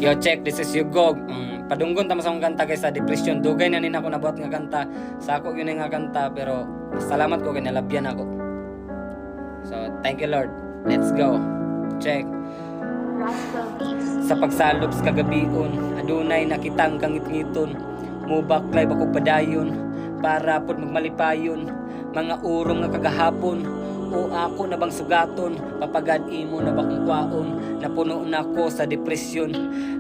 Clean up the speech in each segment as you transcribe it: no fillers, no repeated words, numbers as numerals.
Yo, check, this is Hugo. Padunggon tama sa akong kanta kay sa depression. Dugay na nin ako nabuhat nga kanta. Sa ako yun nga kanta, pero salamat ko kay nalabyan ako. So, thank you Lord. Let's go. Check. Sa pagsalop sa kagabion, adunay nakitang kangit-ngiton. Mubaklay bako padayon, para pod magmalipayon. Mga urong nga kagahapon, o ako na bang sugaton, papagad imo na bakong kwaon, napuno na ko sa depresyon.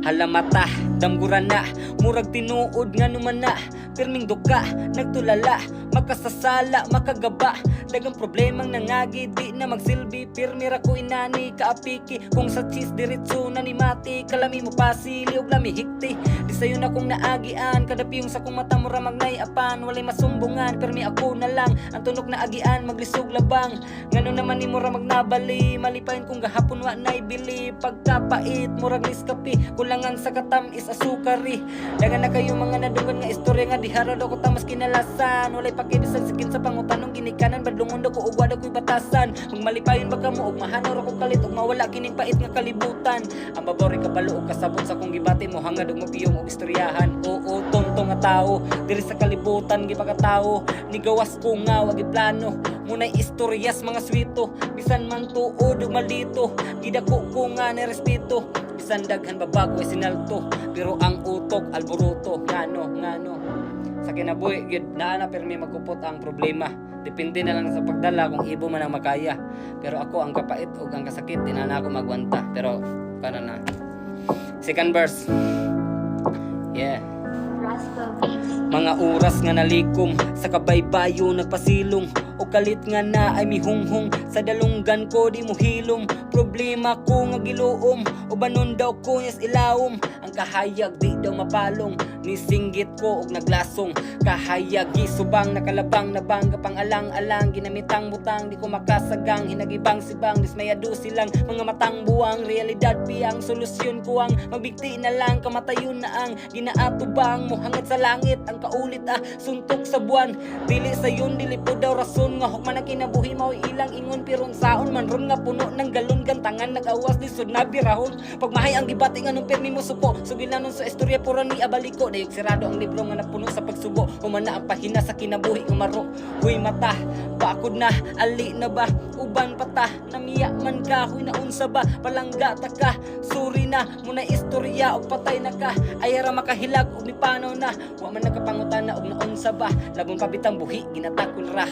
Halamata, damguran na, murag tinuod nga numan na, pirming duka, nagtulala, makasasala, makagaba, dagang problemang nangagi, di na magsilbi, pirmira ko inani, kaapiki, kung sa cheese diretso na ni mati, kalami mo pasili, og lami hikti, di sayo na kong naagian, kadapiyong sa kong mata mura magnay apan, walay masumbungan, pirmi ako na lang, ang tunog na agian, maglisog labang, ngano naman ni mura magnabali, malipayon kung gahapon wa nay bili, pagkapait, murag niskapi, kulangan sa katam is asukari, dagan na kayo mga nadunggan nga istorya nga diharad ako tamas kinalasan, walay pakibisan sikin sa pangutanong ginikanan, badlungon daw ko ugwad ako'y batasan, kung malipayon ba ka mo, ug mahanor ako kalit, ug mawala kining pait nga kalibutan, ang babori kabalo ug kasabot sa kong gibati mo, hangad ug mapiyong ug istoryahan, oo, tonto nga tao, diri sa kalibutan gipakatao, nigawas ko nga wag iplano, munay istoryas mga swito, bisan man tuod ug malito, gidako ko nga ni respeto, bisan daghan babago ay sinalto, pero ang utok alboruto, ngano sa kinabuhi gid naa na permi magkupot ang problema, depende na lang sa pagdala kung ibo man ang makaya, pero ako ang kapait ug ang kasakit di na ako magwanta, pero kana na second verse. Yeah. Mga oras nga nalikom sa kabaybayo nagpasilong, o kalit nga na ay mihunghong, sa dalunggan ko di mo hilom, problema ko nga giluom, o banon daw ko yes ilawom, ang kahayag di daw mapalong, nisinggit ko og naglasong, kahayag gisubang nakalabang nabangga pang alang-alang, ginamitang butang di ko makasagang, hinagibang sibang dismayado silang mga matang buwang, realidad biyang solusyon ko ang magbigti na lang, kamatayon na ang ginaatubang mo hangad sa langit, ang kaulit suntok sa buwan, dili sa yun dili po daw rason nga hukman na kinabuhi mao ilang ingon piron saon man ron nga puno ng galon gantangan nagawas lisod na birahon, pagmahay ang gibati nga nung permi mo suko, sugilanon sa istorya pura ni abaliko, dayog sirado ang libro nga napuno sa pagsubo, humana ang pahina sa kinabuhi nga maro, huy mata bakod na ali na ba uban pata namiya man ka, huy na unsa ba palangga ta ka, suri na muna istorya og patay na ka, ayara makahilag og mipanaw na, wa man nagkapangutan na og naunsa ba, labong pabitang buhi ginatakol ra.